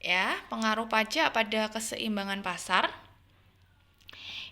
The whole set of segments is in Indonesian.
ya, pengaruh pajak pada keseimbangan pasar.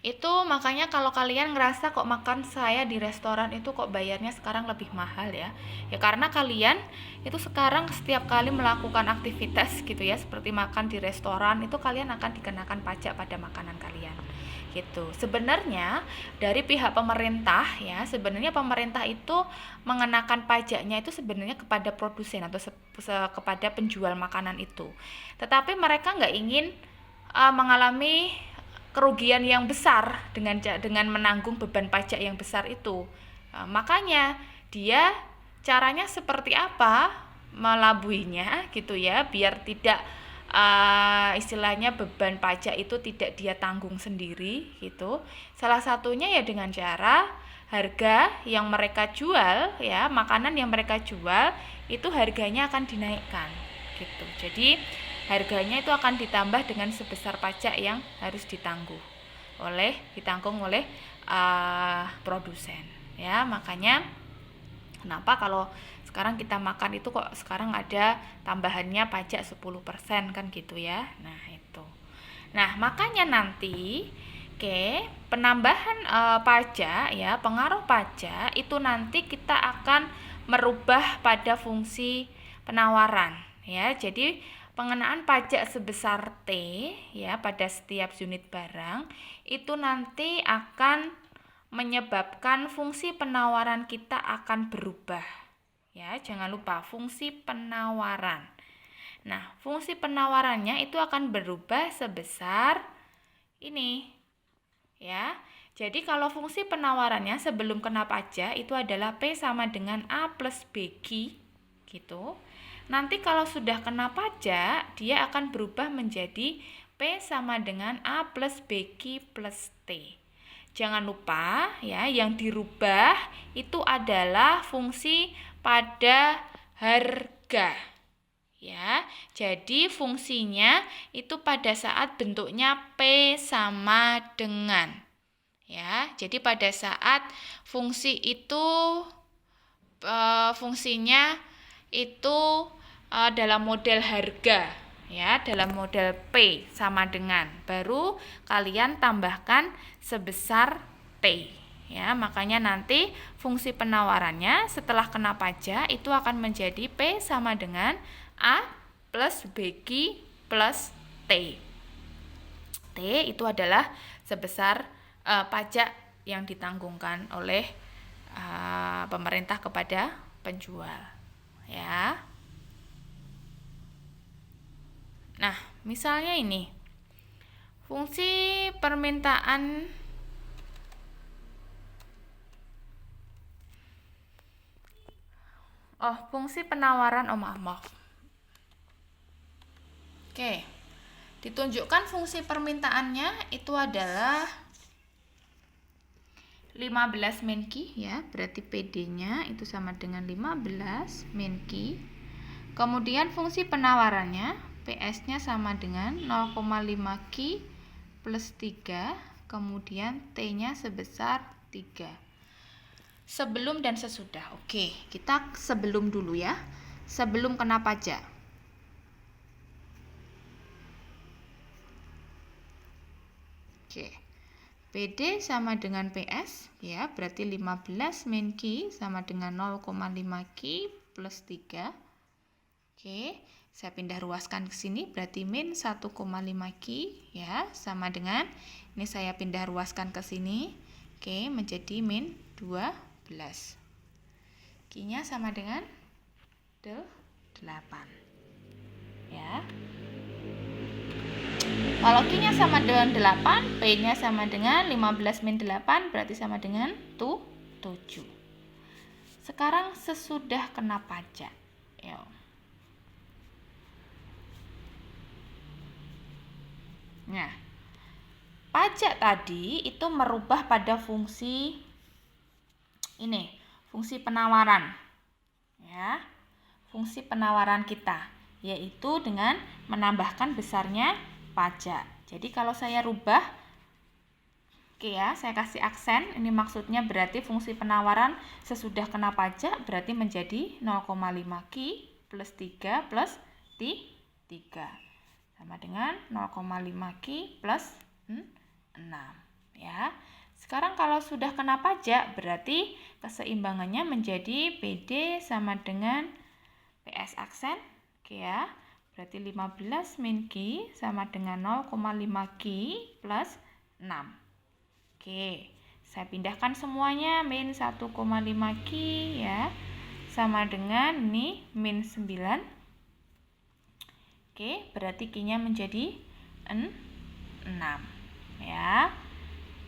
Itu makanya kalau kalian ngerasa kok makan saya di restoran itu kok bayarnya sekarang lebih mahal ya. Ya karena kalian itu sekarang setiap kali melakukan aktivitas gitu ya, seperti makan di restoran, itu kalian akan dikenakan pajak pada makanan kalian. Gitu. Sebenarnya dari pihak pemerintah ya, sebenarnya pemerintah itu mengenakan pajaknya itu sebenarnya kepada produsen atau kepada penjual makanan itu. Tetapi mereka nggak ingin mengalami kerugian yang besar dengan menanggung beban pajak yang besar itu. Makanya dia caranya seperti apa melabuhinya gitu ya, biar tidak istilahnya beban pajak itu tidak dia tanggung sendiri gitu. Salah satunya ya dengan cara harga yang mereka jual ya, makanan yang mereka jual itu harganya akan dinaikkan gitu. Jadi harganya itu akan ditambah dengan sebesar pajak yang harus ditanggung oleh produsen ya. Makanya kenapa kalau sekarang kita makan itu kok sekarang ada tambahannya pajak 10% kan gitu ya. Nah itu. Nah makanya nanti penambahan pajak ya, pengaruh pajak itu nanti kita akan merubah pada fungsi penawaran ya. Jadi pengenaan pajak sebesar T ya pada setiap unit barang itu nanti akan menyebabkan fungsi penawaran kita akan berubah. Ya, jangan lupa fungsi penawaran. Nah, fungsi penawarannya itu akan berubah sebesar ini. Ya. Jadi kalau fungsi penawarannya sebelum kena pajak itu adalah P sama dengan A plus BQ gitu. Nanti kalau sudah kena pajak, dia akan berubah menjadi P sama dengan A plus BQ plus T. Jangan lupa ya, yang dirubah itu adalah fungsi pada harga. Ya, jadi fungsinya itu pada saat bentuknya P sama dengan. Ya, jadi pada saat fungsi itu fungsinya itu dalam model harga ya, dalam model P sama dengan, baru kalian tambahkan sebesar T ya. Makanya nanti fungsi penawarannya setelah kena pajak itu akan menjadi P sama dengan A plus BQ plus T. T itu adalah sebesar pajak yang ditanggungkan oleh pemerintah kepada penjual ya. Nah, misalnya ini fungsi permintaan fungsi penawaran maaf. Oke. Ditunjukkan fungsi permintaannya itu adalah 15 min Q ya, berarti PD-nya itu sama dengan 15 min Q. Kemudian fungsi penawarannya PS-nya sama dengan 0,5 Q plus 3, kemudian T-nya sebesar 3. Sebelum dan sesudah. Oke, kita sebelum dulu ya. Sebelum kena pajak. Oke. PD sama dengan PS ya, berarti 15 min Q sama dengan 0,5 Q plus 3. Oke, saya pindah ruaskan ke sini, berarti min 1,5 Q ya, sama dengan ini saya pindah ruaskan ke sini. Oke, menjadi min 12. Q-nya sama dengan 8. Ya. Kalau Q-nya sama dengan 8, P-nya sama dengan 15 min 8, berarti sama dengan 7. Sekarang sesudah kena pajak. Yo. Nah, pajak tadi itu merubah pada fungsi ini, fungsi penawaran. Ya. Fungsi penawaran kita, yaitu dengan menambahkan besarnya pajak. Jadi kalau saya rubah, oke ya, saya kasih aksen, ini maksudnya berarti fungsi penawaran sesudah kena pajak berarti menjadi 0,5 Q plus 3 plus 3. sama dengan 0,5 Ki plus 6 ya. Sekarang kalau sudah kena pajak berarti keseimbangannya menjadi PD sama dengan PS aksen, oke ya. Berarti 15 min Ki sama dengan 0,5 Ki plus 6. Oke, saya pindahkan semuanya min 1,5 Ki ya. Sama dengan ini min 9. Oke, berarti Ki-nya menjadi 6 ya.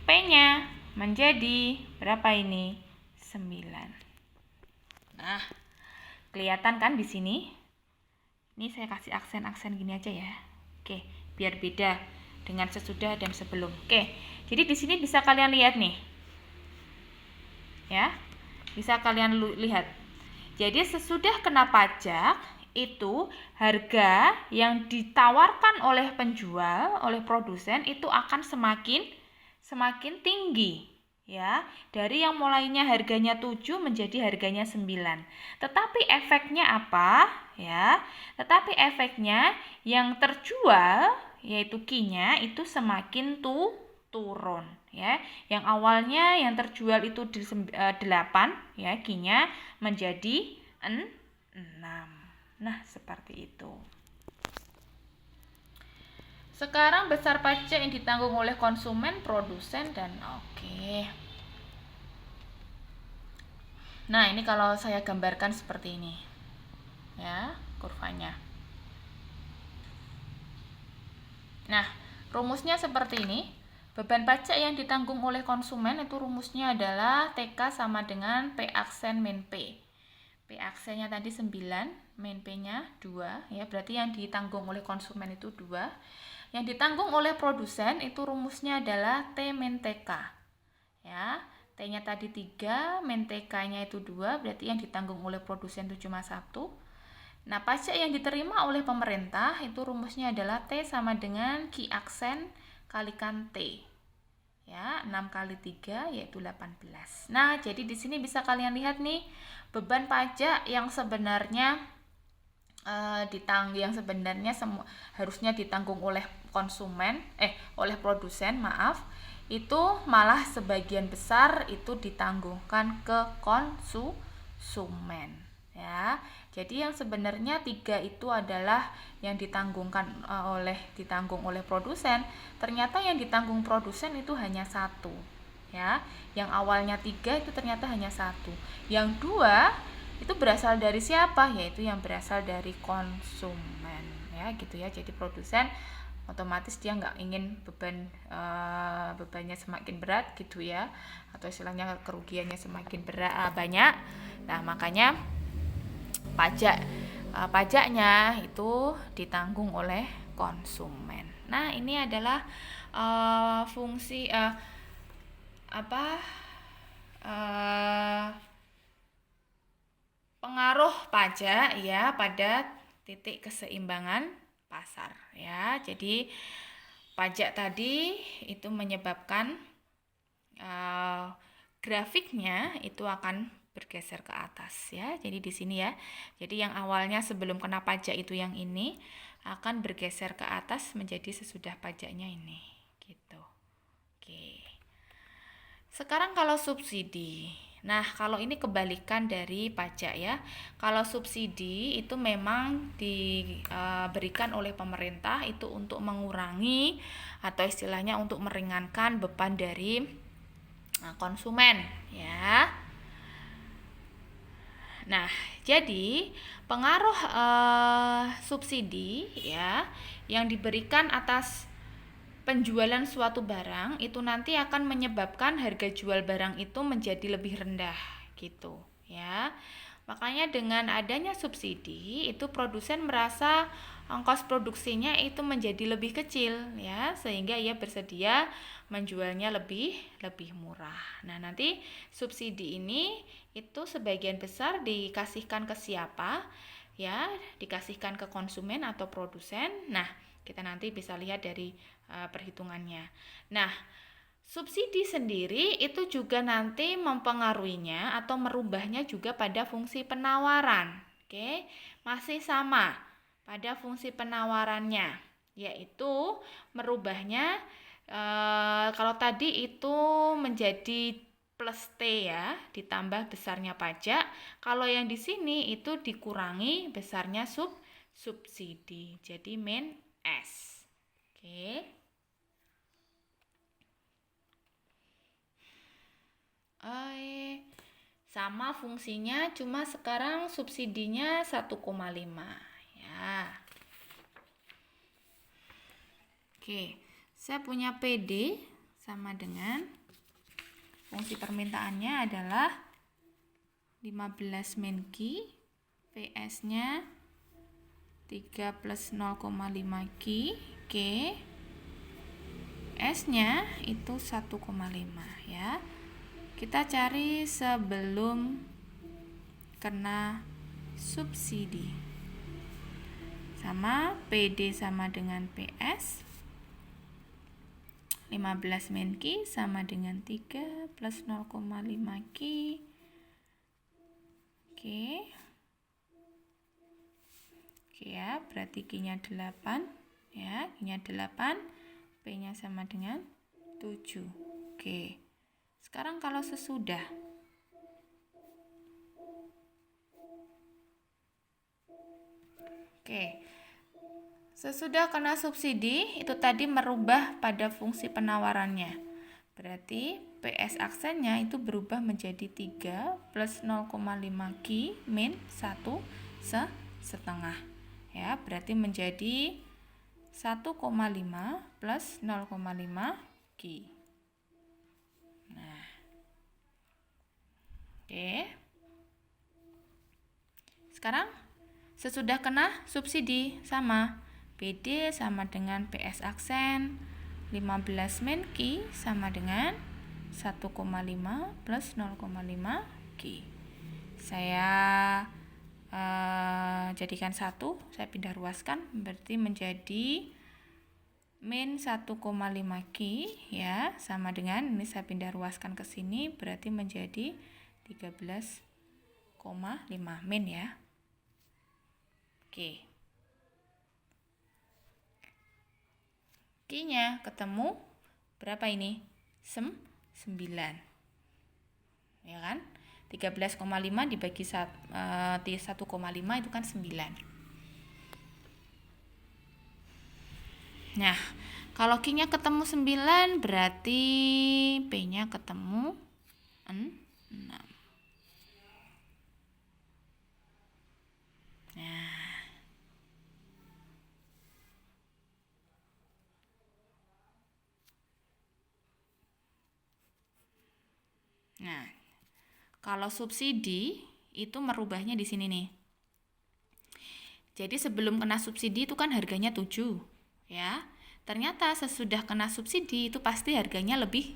P-nya menjadi berapa ini? 9. Nah, kelihatan kan di sini? Ini saya kasih aksen-aksen gini aja ya. Oke, biar beda dengan sesudah dan sebelum. Oke, jadi di sini bisa kalian lihat nih. Ya. Bisa kalian lihat. Jadi sesudah kena pajak itu harga yang ditawarkan oleh penjual, oleh produsen itu akan semakin tinggi ya, dari yang mulainya harganya 7 menjadi harganya 9. Tetapi efeknya apa ya? Tetapi efeknya yang terjual yaitu Ki-nya itu semakin turun ya. Yang awalnya yang terjual itu 8 ya, Ki-nya menjadi 6. Nah, seperti itu. Sekarang besar pajak yang ditanggung oleh konsumen, produsen, dan oke. Nah, ini kalau saya gambarkan seperti ini. Ya, kurvanya. Nah, rumusnya seperti ini. Beban pajak yang ditanggung oleh konsumen itu rumusnya adalah TK sama dengan P aksen min P. P aksennya tadi 9, min P-nya 2, ya berarti yang ditanggung oleh konsumen itu 2. Yang ditanggung oleh produsen itu rumusnya adalah T min TK. Ya, T-nya tadi 3, min TK-nya itu 2, berarti yang ditanggung oleh produsen itu cuma 1. Nah, pajak yang diterima oleh pemerintah itu rumusnya adalah T sama dengan Ki aksen kalikan T. Ya, 6 kali 3 yaitu 18. Nah, jadi di sini bisa kalian lihat nih, beban pajak yang sebenarnya harusnya ditanggung oleh oleh produsen, itu malah sebagian besar itu ditanggungkan ke konsumen ya. Jadi yang sebenarnya 3 itu adalah yang ditanggung oleh produsen, ternyata yang ditanggung produsen itu hanya 1 ya. Yang awalnya 3 itu ternyata hanya 1. Yang 2 itu berasal dari siapa? Yaitu yang berasal dari konsumen ya, gitu ya. Jadi produsen otomatis dia nggak ingin bebannya semakin berat gitu ya, atau istilahnya kerugiannya semakin banyak. Nah, makanya pajaknya itu ditanggung oleh konsumen. Nah, ini adalah fungsi pengaruh pajak ya pada titik keseimbangan pasar ya. Jadi pajak tadi itu menyebabkan grafiknya itu akan bergeser ke atas ya. Jadi di sini ya. Jadi yang awalnya sebelum kena pajak itu yang ini akan bergeser ke atas menjadi sesudah pajaknya ini gitu. Oke. Sekarang kalau subsidi. Nah, kalau ini kebalikan dari pajak ya. Kalau subsidi itu memang diberikan oleh pemerintah itu untuk mengurangi atau istilahnya untuk meringankan beban dari konsumen ya. Nah, jadi pengaruh subsidi ya yang diberikan atas penjualan suatu barang itu nanti akan menyebabkan harga jual barang itu menjadi lebih rendah gitu ya. Makanya dengan adanya subsidi itu produsen merasa ongkos produksinya itu menjadi lebih kecil ya, sehingga ia bersedia menjualnya lebih murah. Nah, nanti subsidi ini itu sebagian besar dikasihkan ke siapa? Ya, dikasihkan ke konsumen atau produsen. Nah, kita nanti bisa lihat dari perhitungannya. Nah, subsidi sendiri itu juga nanti mempengaruhinya atau merubahnya juga pada fungsi penawaran. Oke, masih sama pada fungsi penawarannya. yaitu merubahnya kalau tadi itu menjadi plus T ya, ditambah besarnya pajak. Kalau yang di sini itu dikurangi besarnya subsidi. Jadi min S. Oke. Sama fungsinya, cuma sekarang subsidinya 1,5 ya. Oke, saya punya PD sama dengan fungsi permintaannya adalah 15 min Q, PS-nya 3 plus 0,5 Q, K, S-nya itu 1,5 ya. Kita cari sebelum kena subsidi. Sama PD sama dengan PS. 15 min Q sama dengan 3 plus 0,5 Q. Oke. Oke ya, berarti Q-nya 8 ya, Q-nya 8, P-nya sama dengan 7. Oke. Sekarang kalau sesudah sesudah kena subsidi, itu tadi merubah pada fungsi penawarannya. Berarti PS aksennya itu berubah menjadi 3 plus 0,5 Q min 1 setengah. Ya, berarti menjadi 1,5 plus 0,5 Q. Nah. Oke. Sekarang sesudah kena subsidi sama PD sama dengan PS aksen, 15 min Q sama dengan 1,5 plus 0,5 Q. Saya jadikan 1, saya pindah ruaskan, berarti menjadi min 1,5 Q ya, sama dengan ini saya pindah ruaskan ke sini, berarti menjadi 13,5 min ya. Oke. Q-nya ketemu berapa ini? 9. Ya kan? 13,5 dibagi 1,5 itu kan 9. Nah, kalau Q-nya ketemu 9 berarti P-nya ketemu 6. Nah, kalau subsidi itu merubahnya di sini nih. Jadi sebelum kena subsidi itu kan harganya 7, ya. Ternyata sesudah kena subsidi itu pasti harganya lebih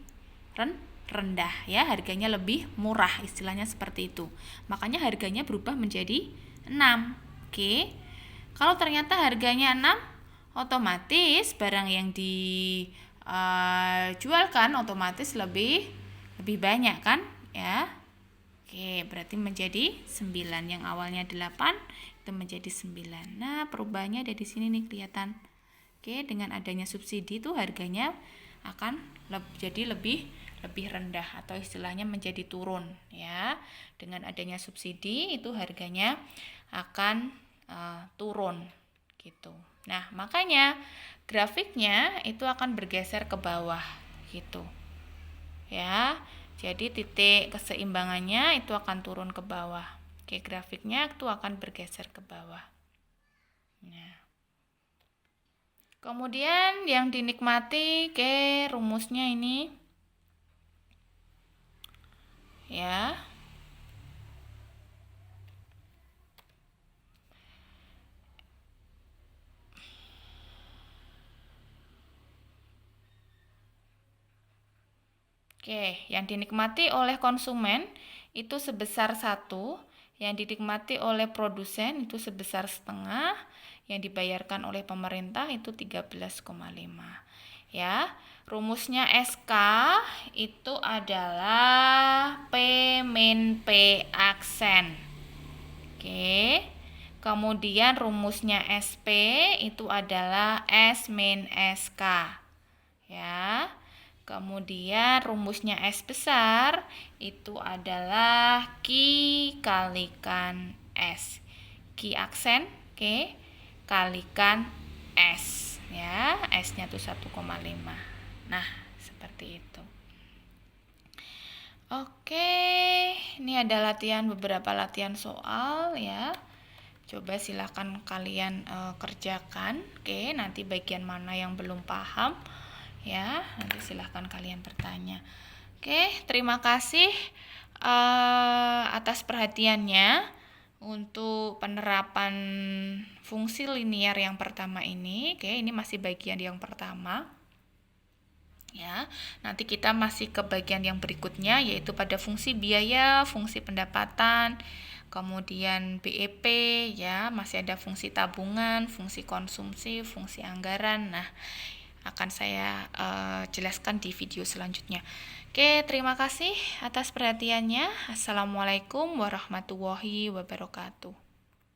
rendah ya, harganya lebih murah, istilahnya seperti itu. Makanya harganya berubah menjadi 6. Oke. Kalau ternyata harganya 6, otomatis barang yang dijualkan otomatis lebih banyak kan ya. Oke, berarti menjadi 9. Yang awalnya 8 itu menjadi 9. Nah, perubahannya ada di sini nih kelihatan. Oke, dengan adanya subsidi itu harganya akan jadi lebih rendah atau istilahnya menjadi turun ya. Dengan adanya subsidi itu harganya akan turun gitu. Nah, makanya grafiknya itu akan bergeser ke bawah gitu. Ya. Jadi titik keseimbangannya itu akan turun ke bawah. Oke, grafiknya itu akan bergeser ke bawah. Nah. Kemudian yang dinikmati rumusnya ini ya. Oke, yang dinikmati oleh konsumen itu sebesar 1, yang dinikmati oleh produsen itu sebesar setengah, yang dibayarkan oleh pemerintah itu 13,5. Ya, rumusnya SK itu adalah P min P aksen. Oke. Kemudian rumusnya SP itu adalah S min SK. Ya. Kemudian rumusnya S besar itu adalah Q kalikan S. Q aksen, Q kalikan S. Ya, S-nya tuh 1,5. Nah, seperti itu. Oke, ini ada beberapa latihan soal ya. Coba silakan kalian kerjakan. Oke, nanti bagian mana yang belum paham ya, nanti silahkan kalian bertanya. Oke, terima kasih atas perhatiannya untuk penerapan fungsi linear yang pertama ini. Oke, ini masih bagian yang pertama ya. Nanti kita masih ke bagian yang berikutnya, yaitu pada fungsi biaya, fungsi pendapatan, kemudian BEP ya, masih ada fungsi tabungan, fungsi konsumsi, fungsi anggaran. Nah, akan saya jelaskan di video selanjutnya. Oke, terima kasih atas perhatiannya. Assalamualaikum warahmatullahi wabarakatuh.